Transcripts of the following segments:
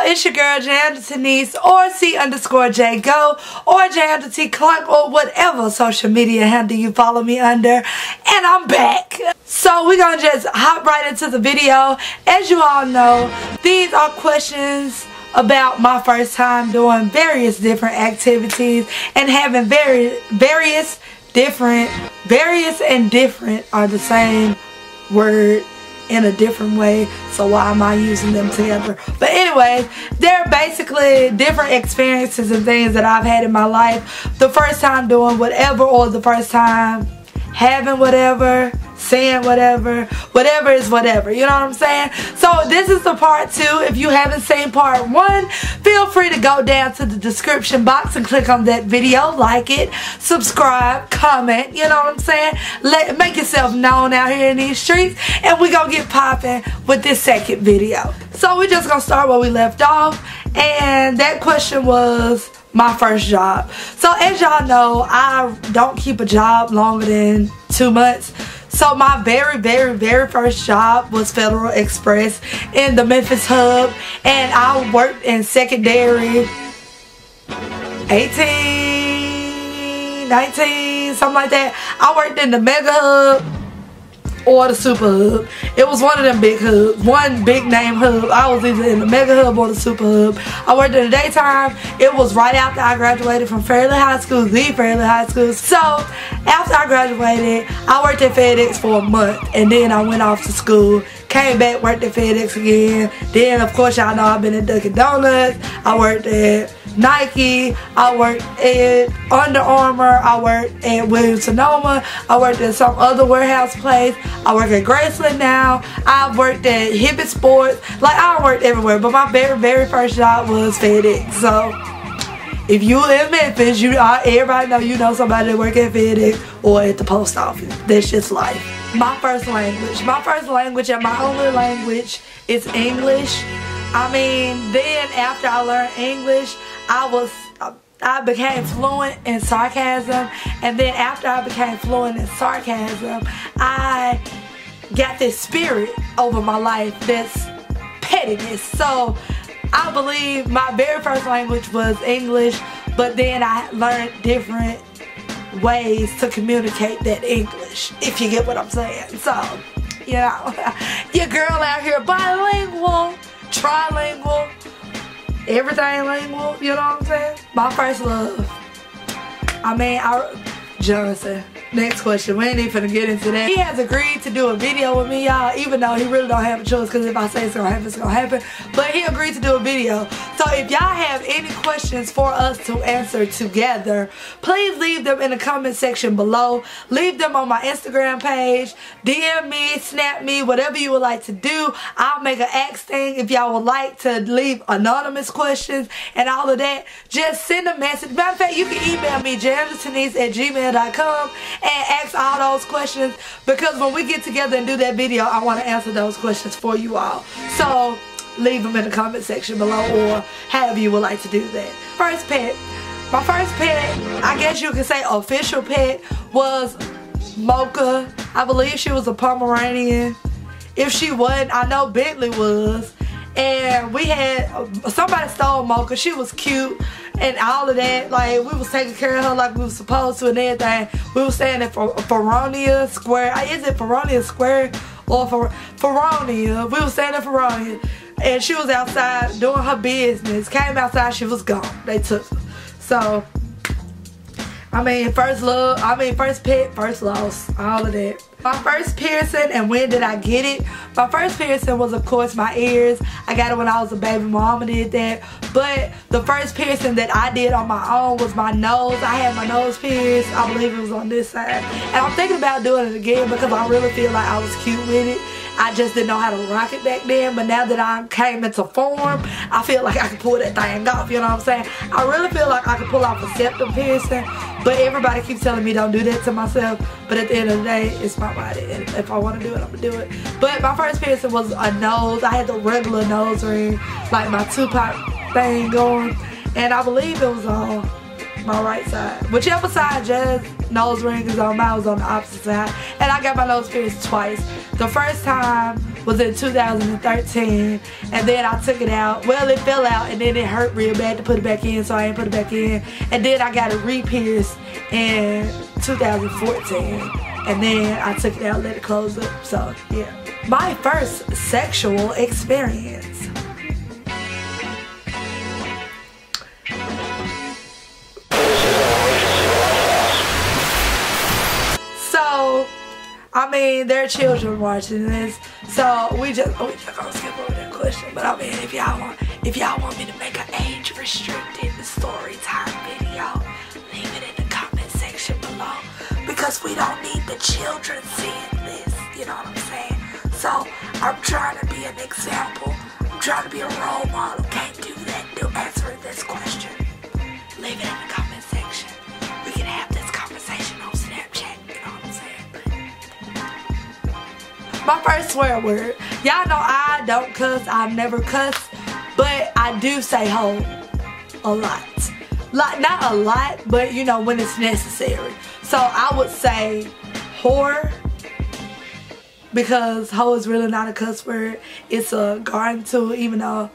it's your girl JaundraTenice, or C_J_Go, or JaundraT Clark, or whatever social media handle you follow me under. And I'm back. So we're gonna just hop right into the video. As you all know, these are questions about my first time doing various different activities and having various and different are the same word in a different way, so why am I using them together? But anyway, they're basically different experiences and things that I've had in my life. The first time doing whatever, or the first time having whatever, saying whatever is whatever, you know what I'm saying? So this is the part 2. If you haven't seen part 1, feel free to go down to the description box and click on that video, like it, subscribe, comment, you know what I'm saying? Make yourself known out here in these streets, and we gonna get popping with this second video. So we're just gonna start where we left off, and that question was my first job. So as y'all know, I don't keep a job longer than 2 months. So my very first job was Federal Express in the Memphis hub, and I worked in secondary 18, 19, something like that. I worked in the Mega Hub or the Super Hub. It was one of them big hubs, one big name hub. I was either in the Mega Hub or the Super Hub. I worked in the daytime. It was right after I graduated from Fairleigh High School, the Fairleigh High School. So after I graduated, I worked at FedEx for a month, and then I went off to school. Came back, worked at FedEx again. Then of course y'all know I've been at Dunkin' Donuts. I worked at Nike, I worked at Under Armour, I worked at Williams-Sonoma, I worked at some other warehouse place, I work at Graceland now, I worked at Hibbett Sports, like I worked everywhere, but my very first job was FedEx. So if you in Memphis, everybody know you know somebody that work at FedEx or at the post office. That's just life. My first language and my only language is English. I mean, then after I learned English, I became fluent in sarcasm, and then after I became fluent in sarcasm, I got this spirit over my life that's pettiness. So I believe my very first language was English, but then I learned different ways to communicate that English, if you get what I'm saying. So, you know, your girl out here bilingual, trilingual, everything lingual, you know what I'm saying? My first love. Johnson. Next question. We ain't even finna get into that. He has agreed to do a video with me, y'all, even though he really don't have a choice, because if I say it's gonna happen, it's gonna happen. But he agreed to do a video. So if y'all have any questions for us to answer together, please leave them in the comment section below. Leave them on my Instagram page. DM me, snap me, whatever you would like to do. I'll make an X thing if y'all would like to leave anonymous questions and all of that. Just send a message. Matter of fact, you can email me, JaundraTenice@gmail.com, and ask all those questions, because when we get together and do that video, I want to answer those questions for you all. So leave them in the comment section below, or however you would like to do that. First pet. My first pet, I guess you could say official pet, was Mocha. I believe she was a Pomeranian. If she wasn't, I know Bentley was. And we had, somebody stole Mocha. She was cute and all of that. Like, we was taking care of her like we was supposed to and everything. We was staying at Feronia Square. Is it Feronia Square or Feronia? We was staying at Feronia. And she was outside doing her business. Came outside, she was gone. They took her. So, first love, first pet, first loss, all of that. My first piercing, and when did I get it? My first piercing was, of course, my ears. I got it when I was a baby. My mama did that. But the first piercing that I did on my own was my nose. I had my nose pierced. I believe it was on this side. And I'm thinking about doing it again, because I really feel like I was cute with it. I just didn't know how to rock it back then, but now that I came into form, I feel like I can pull that thing off, you know what I'm saying? I really feel like I can pull off a septum piercing, but everybody keeps telling me don't do that to myself. But at the end of the day, it's my body, and if I want to do it, I'm going to do it. But my first piercing was a nose. I had the regular nose ring, like my Tupac thing going, and I believe it was on my right side. Whichever side Jazz nose ring is on, mine was on the opposite side. And I got my nose pierced twice. The first time was in 2013, and then I took it out. Well, it fell out, and then it hurt real bad to put it back in, so I didn't put it back in. And then I got it re-pierced in 2014, and then I took it out, let it close up. So yeah, my first sexual experience. I mean, there are children watching this, so we just gonna skip over that question. But I mean, if y'all want me to make an age-restricted story time video, leave it in the comment section below, because we don't need the children seeing this. You know what I'm saying? So I'm trying to be an example. I'm trying to be a role model. Can't do that. Do answering this question. Leave it in the comment section. We can have this conversation on Snapchat. You know what I'm saying? My first swear word. Y'all know I don't cuss. I never cuss. But I do say hoe a lot. Like, not a lot, but you know, when it's necessary. So I would say whore, because hoe is really not a cuss word. It's a garden tool, even though,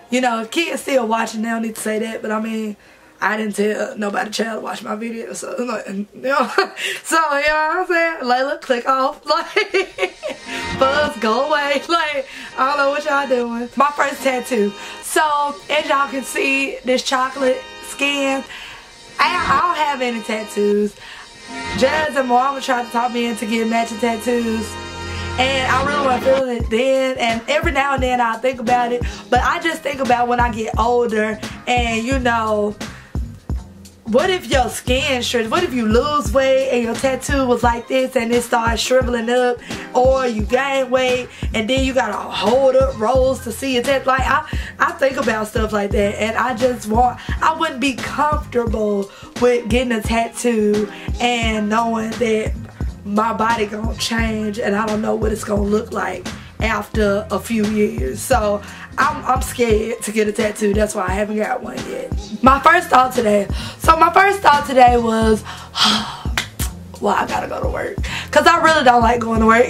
you know, kids still watching, they don't need to say that. But I mean, I didn't tell nobody child to watch my video, so like, you know, so you know what I'm saying? Layla, click off, like, buzz, go away, like, I don't know what y'all doing. My first tattoo. So as y'all can see, this chocolate skin. I don't have any tattoos. Jazz and Mama tried to talk me into getting matching tattoos, and I really wasn't feeling it then, and every now and then I think about it, but I just think about when I get older, and you know, what if your skin shrinks? What if you lose weight and your tattoo was like this and it starts shriveling up? Or you gain weight and then you gotta hold up rolls to see your tattoo? Like, I think about stuff like that, and I wouldn't be comfortable with getting a tattoo and knowing that my body gonna change and I don't know what it's gonna look like after a few years. So I'm scared to get a tattoo. That's why I haven't got one yet. My first thought today. So my first thought today was, well, I gotta go to work, cause I really don't like going to work.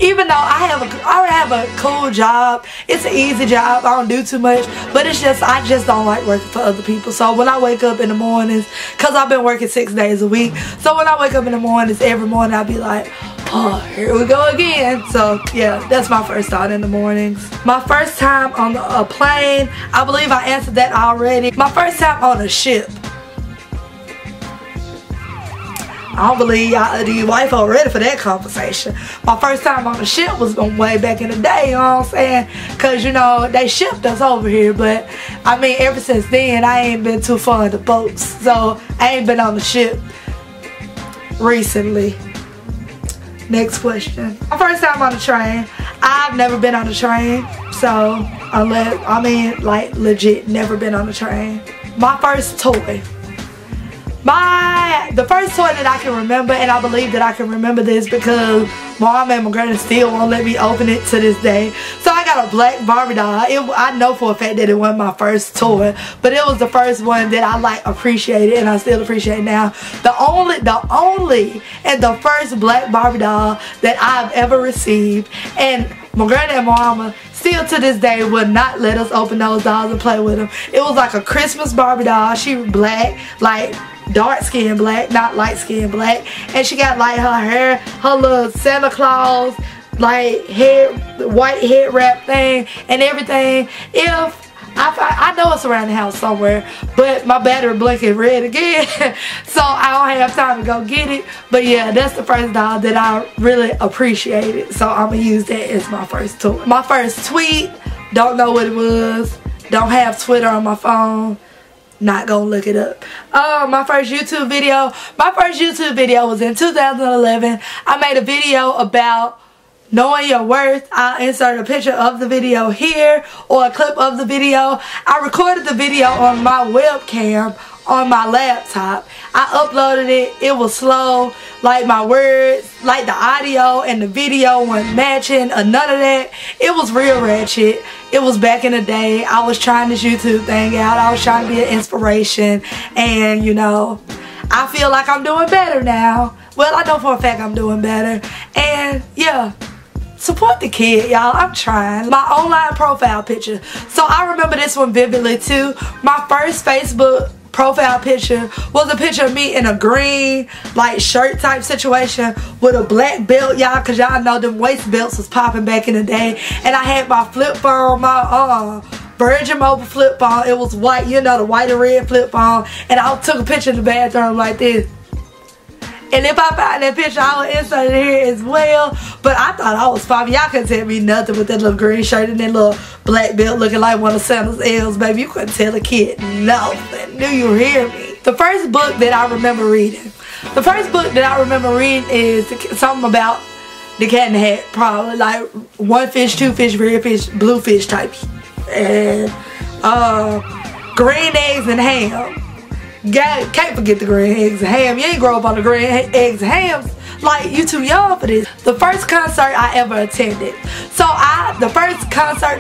Even though I have a cool job, it's an easy job. I don't do too much, but it's just I just don't like working for other people. So when I wake up in the mornings, cause I've been working 6 days a week, so when I wake up in the mornings, every morning I'll be like, oh, here we go again. So yeah, that's my first thought in the mornings. My first time on a plane, I believe I answered that already. My first time on a ship. I don't believe the wife are ready for that conversation. My first time on the ship was way back in the day, you know what I'm saying? Because, you know, they shipped us over here. But, I mean, ever since then, I ain't been too fond of boats. So, I ain't been on the ship recently. Next question. My first time on the train. I've never been on the train. So, unless, I mean, like, legit, never been on the train. My first toy. The first toy that I can remember, and I believe that I can remember this because Mom and my granny still won't let me open it to this day. So I got a black Barbie doll. I know for a fact that it wasn't my first toy, but it was the first one that I like appreciated, and I still appreciate now. The only and the first black Barbie doll that I've ever received, and my granny and Mama still to this day would not let us open those dolls and play with them. It was like a Christmas Barbie doll. She was black, like dark skin black, not light skin black, and she got like her hair, her little Santa Claus like white head wrap thing and everything. If I know it's around the house somewhere, but my battery blinking red again, so I don't have time to go get it. But yeah, that's the first doll that I really appreciated, so I'm gonna use that as my first toy. My first tweet, don't know what it was, don't have Twitter on my phone, not gonna look it up. My first YouTube video was in 2011. I made a video about knowing your worth. I'll insert a picture of the video here or a clip of the video. I recorded the video on my webcam on my laptop. I uploaded it. It was slow. Like my words, like the audio and the video weren't matching or none of that. It was real ratchet. It was back in the day. I was trying this YouTube thing out. I was trying to be an inspiration, and you know, I feel like I'm doing better now. Well, I know for a fact I'm doing better, and yeah, support the kid, y'all. I'm trying. My online profile picture. So I remember this one vividly too. My first Facebook profile picture was a picture of me in a green like shirt type situation with a black belt, y'all, because y'all know them waist belts was popping back in the day. And I had my flip phone, my Virgin Mobile flip phone. It was white, you know, the white and red flip phone. And I took a picture in the bathroom like this. And if I find that picture, I will insert it here as well. But I thought I was fine. Y'all couldn't tell me nothing with that little green shirt and that little black belt looking like one of Santa's elves, baby. You couldn't tell a kid nothing. Do you hear me? The first book that I remember reading. The first book that I remember reading is something about the cat in the hat. Probably like one fish, two fish, red fish, blue fish type. And green eggs and ham. God, can't forget the green eggs and ham. You ain't grow up on the green eggs and hams. Like, you too young for this. The first concert I ever attended. So the first concert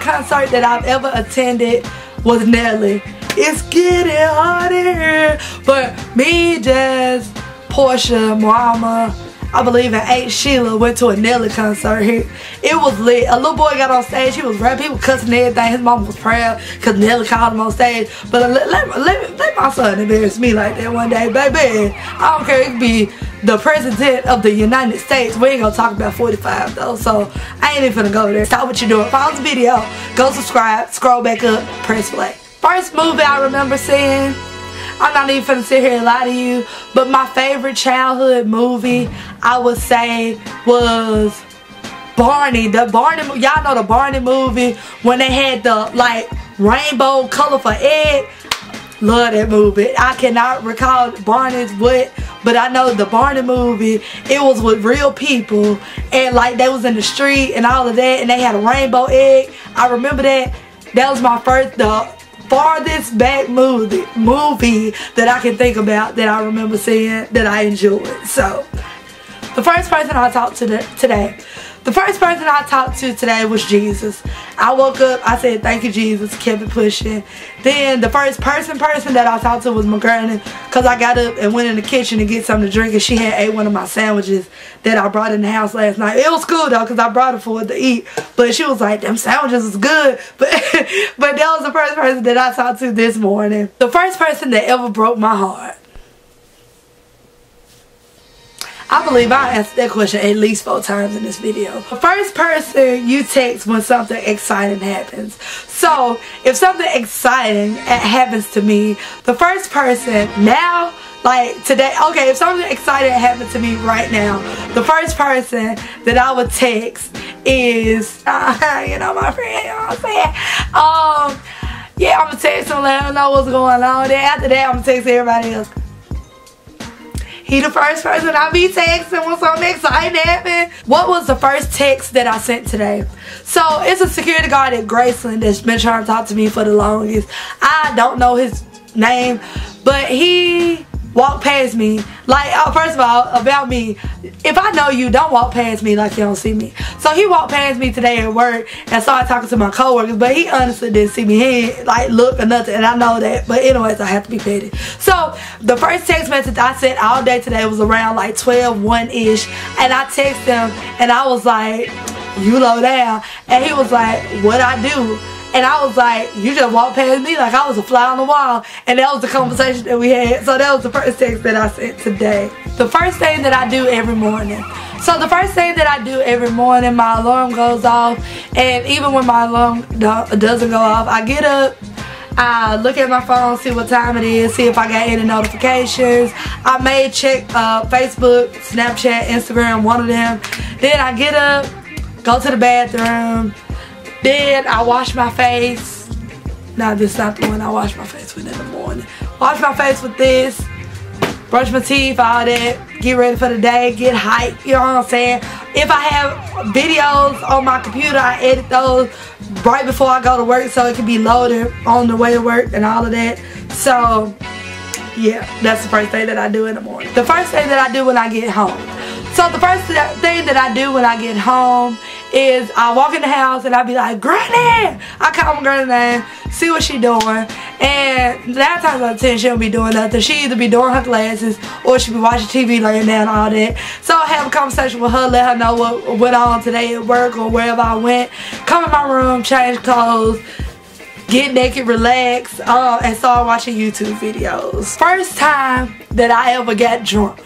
that I've ever attended was Nelly. It's getting hot in here. But me, Jazz, Portia, Mama, I believe in Aunt Sheila went to a Nelly concert here. It was lit. A little boy got on stage. He was rapping. He was cussing everything. His mama was proud because Nelly called him on stage. But let my son embarrass me like that one day, baby. I don't care. It could be the president of the United States. We ain't gonna talk about 45 though, so I ain't even finna go there. Stop what you're doing. Pause the video. Go subscribe. Scroll back up. Press play. First movie I remember seeing, I'm not even finna sit here and lie to you, but my favorite childhood movie, I would say, was Barney. The Barney, y'all know the Barney movie when they had the like rainbow colorful egg. Love that movie. I cannot recall Barney's what, but I know the Barney movie, it was with real people and like they was in the street and all of that and they had a rainbow egg. I remember that. That was my first, the farthest back movie that I can think about that I remember seeing that I enjoyed. So the first person I talked to today was Jesus. I woke up, I said thank you Jesus, kept it pushing. Then the first person that I talked to was my granny, because I got up and went in the kitchen to get something to drink and she had ate one of my sandwiches that I brought in the house last night. It was cool though because I brought it for her to eat, but she was like, them sandwiches is good. But that was the first person that I talked to this morning. The first person that ever broke my heart. I believe I answered that question at least 4 times in this video. The first person you text when something exciting happens. So, if something exciting happens to me, the first person now, like today, okay, if something exciting happened to me right now, the first person that I would text is, you know, my friend, you know what I'm saying? Yeah, I'm gonna text him, let him know what's going on. Then after that, I'm gonna text everybody else. He the first person I be texting when something exciting happen. What was the first text that I sent today? So it's a security guard at Graceland that's been trying to talk to me for the longest. I don't know his name, but he walked past me. Like, first of all, about me, if I know you, don't walk past me like you don't see me. So he walked past me today at work and started talking to my coworkers, but he honestly didn't see me. He ain't like look or nothing, and I know that. But anyways, I have to be petty. So the first text message I sent all day today was around like 12:01-ish, and I texted him and I was like, you low down, and he was like, what I do? And I was like, you just walked past me like I was a fly on the wall. And that was the conversation that we had. So that was the first text that I sent today. The first thing that I do every morning. So the first thing that I do every morning, my alarm goes off. And even when my alarm doesn't go off, I get up, I look at my phone, see what time it is, see if I got any notifications. I may check Facebook, Snapchat, Instagram, one of them. Then I get up, go to the bathroom. Then I wash my face. Now this is not the one I wash my face with in the morning. Wash my face with this. Brush my teeth, all that. Get ready for the day. Get hyped. You know what I'm saying? If I have videos on my computer, I edit those right before I go to work so it can be loaded on the way to work and all of that. So, yeah, that's the first thing that I do in the morning. The first thing that I do when I get home. So the first thing that I do when I get home is I walk in the house and I be like, Granny! I call my granny name, see what she doing, And 9 times out of 10, she don't be doing nothing. She either be doing her classes or she be watching TV, laying down, all that. So I have a conversation with her, let her know what went on today at work or wherever I went. Come in my room, change clothes, get naked, relax, and start watching YouTube videos. First time that I ever got drunk.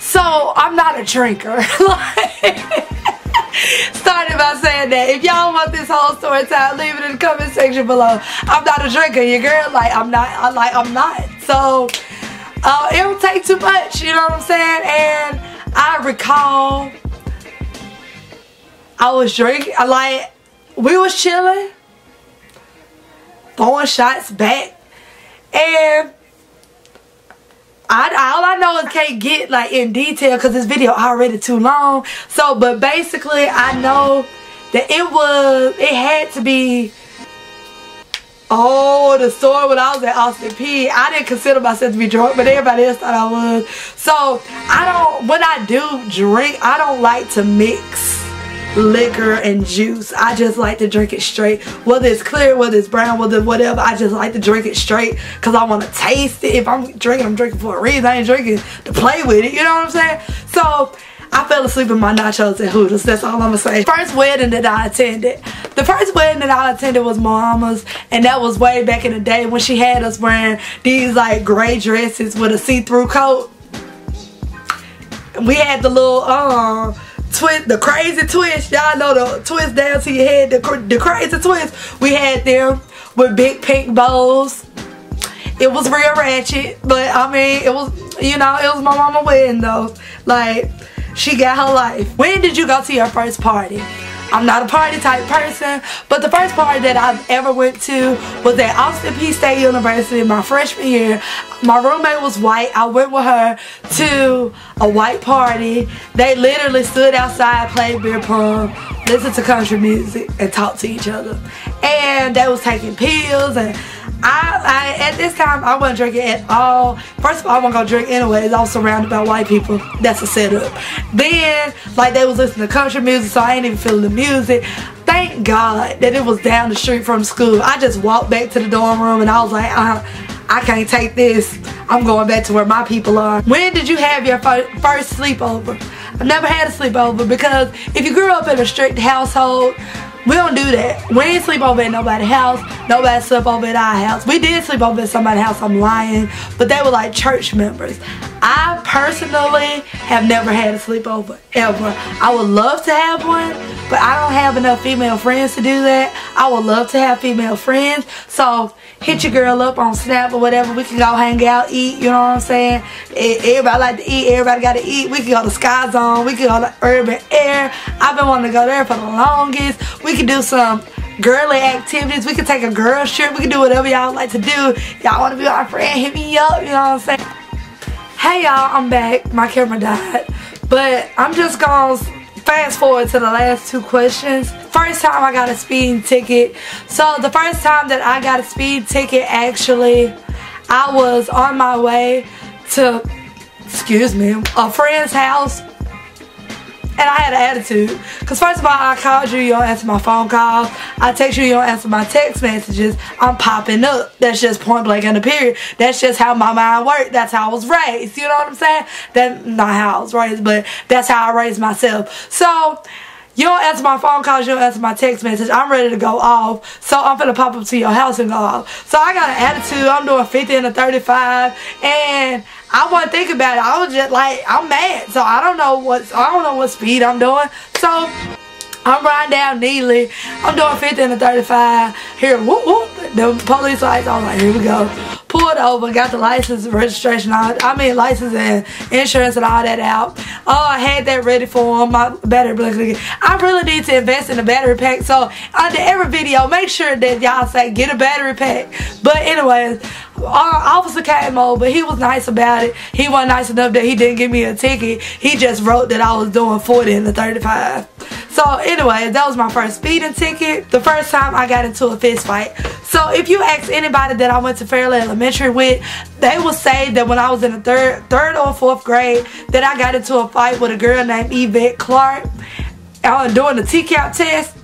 So I'm not a drinker. Started by saying that. If y'all want this whole story time, leave it in the comment section below. I'm not a drinker, your girl. I'm not. So it don't take too much, you know what I'm saying? And I recall I was drinking, we was chilling, throwing shots back, and all I know is can't get in detail because this video already too long. So, but basically I know that it had to be, the story when I was at Austin Peay. I didn't consider myself to be drunk, but everybody else thought I was. So when I do drink, I don't like to mix liquor and juice. I just like to drink it straight, whether it's clear, whether it's brown, whether whatever. I just like to drink it straight because I want to taste it. If I'm drinking for a reason. I ain't drinking to play with it, you know what I'm saying? So I fell asleep in my nachos at Hooters. That's all I'm gonna say. First wedding that I attended, the first wedding that I attended was my mama's, and that was way back in the day when she had us wearing these gray dresses with a see-through coat. We had the little twist, the crazy twist. Y'all know the twist down to your head, the crazy twist. We had them with big pink bows. It was real ratchet, but I mean, it was, it was my mama wedding though. She got her life. When did you go to your first party? I'm not a party type person, but the first party that I've ever went to was at Austin Peay State University my freshman year. My roommate was white. I went with her to a white party. They literally stood outside, played beer pong, listened to country music, and talked to each other. And they was taking pills, and at this time I wasn't drinking at all. First of all, I wasn't gonna drink anyways. I was surrounded by white people. That's a setup. Then they was listening to country music, so I ain't even feeling the music. Thank God that it was down the street from school. I just walked back to the dorm room and I was like, I can't take this. I'm going back to where my people are. When did you have your first sleepover? I've never had a sleepover because if you grew up in a strict household, we don't do that. We ain't sleep over at nobody's house. Nobody slept over at our house. We did sleep over at somebody's house, I'm lying, but they were church members. I personally have never had a sleepover, ever. I would love to have one, but I don't have enough female friends to do that. I would love to have female friends, so hit your girl up on Snap or whatever. We can go hang out, eat, you know what I'm saying? Everybody like to eat, everybody got to eat. We can go to Sky Zone, we can go to Urban Air. I've been wanting to go there for the longest. We can do some girly activities. We can take a girl trip. We can do whatever y'all like to do. Y'all want to be my friend, hit me up, you know what I'm saying? Hey y'all, I'm back. My camera died. But I'm just gonna fast forward to the last 2 questions. First time I got a speeding ticket. So the first time that I got a speeding ticket, actually, I was on my way to, a friend's house. And I had an attitude. Because first of all, I called you, you don't answer my phone calls. I text you, you don't answer my text messages. I'm popping up. That's just point blank and a period. That's just how my mind worked. That's how I was raised. You know what I'm saying? That's not how I was raised, but that's how I raised myself. So, you don't answer my phone calls, you don't answer my text message. I'm ready to go off. So I'm finna pop up to your house and go off. So I got an attitude. I'm doing 50 and a 35. And I wasn't thinking about it. I was just I'm mad. So I don't know what speed I'm doing. So I'm riding down Neely. I'm doing 50 and a 35. Here, whoop whoop. The police lights. I was like, here we go. Pulled over, got the license, registration, license and insurance and all that out. I had that ready for him. My battery blinking. I really need to invest in a battery pack. So under every video, make sure that y'all say get a battery pack. But anyways, officer came over. He was nice about it. He wasn't nice enough that he didn't give me a ticket. He just wrote that I was doing 40 and a 35. So anyways, that was my first speeding ticket. The first time I got into a fist fight. So if you ask anybody that I went to Fairley Elementary with, they will say that when I was in the third or 4th grade, that I got into a fight with a girl named Yvette Clark during the TCAP test.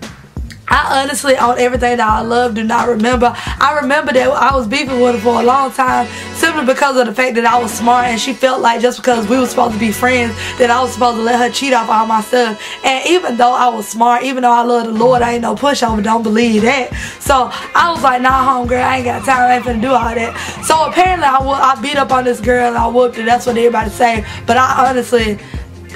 I honestly, on everything that I love, do not remember. I remember that I was beefing with her for a long time simply because of the fact that I was smart, and she felt like just because we were supposed to be friends that I was supposed to let her cheat off all my stuff. And even though I was smart, even though I love the Lord, I ain't no pushover, don't believe that. So I was like, nah, homegirl, I ain't got time, I ain't finna do all that. So apparently I beat up on this girl and I whooped her. That's what everybody say. But I honestly,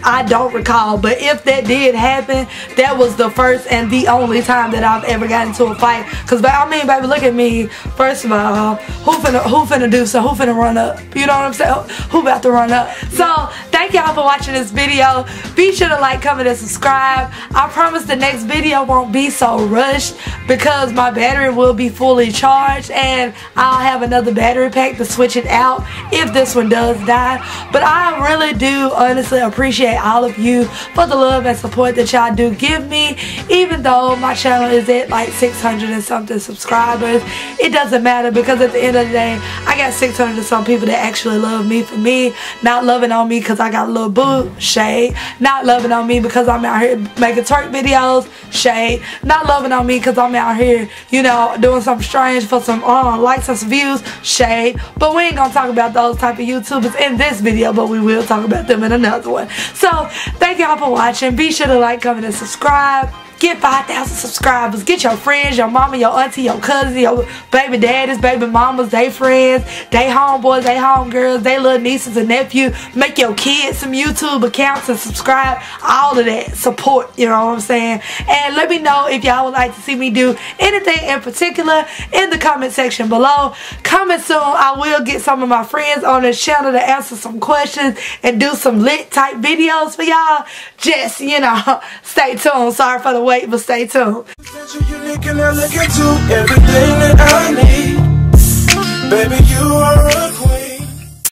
I don't recall. But if that did happen, that was the first and the only time that I've ever gotten into a fight. Because, I mean, baby, look at me. First of all, who finna do so? Who finna run up? You know what I'm saying? Who about to run up? So, thank y'all for watching this video. Be sure to like, comment, and subscribe. I promise the next video won't be so rushed because my battery will be fully charged and I'll have another battery pack to switch it out if this one does die. But I really do honestly appreciate all of you for the love and support that y'all do give me. Even though my channel is at like 600 and something subscribers, it doesn't matter because at the end of the day, I got 600 and some people that actually love me for me, not loving on me because I got a little boo, shade, not loving on me because I'm out here making twerk videos, shade, not loving on me because I'm out here, you know, doing something strange for some likes and some views, shade. But we ain't gonna talk about those type of YouTubers in this video, but we will talk about them in another one. So, thank y'all for watching. Be sure to like, comment, and subscribe. Get 5,000 subscribers. Get your friends, your mama, your auntie, your cousin, your baby daddies, baby mamas, they friends, they homeboys, they homegirls, they little nieces and nephews. Make your kids some YouTube accounts and subscribe. All of that support, you know what I'm saying? And let me know if y'all would like to see me do anything in particular in the comment section below. Coming soon, I will get some of my friends on this channel to answer some questions and do some lit type videos for y'all. Just, you know, stay tuned. Sorry for the wait, but stay tuned. Unique and I look into everything that I need. Baby, you are a queen.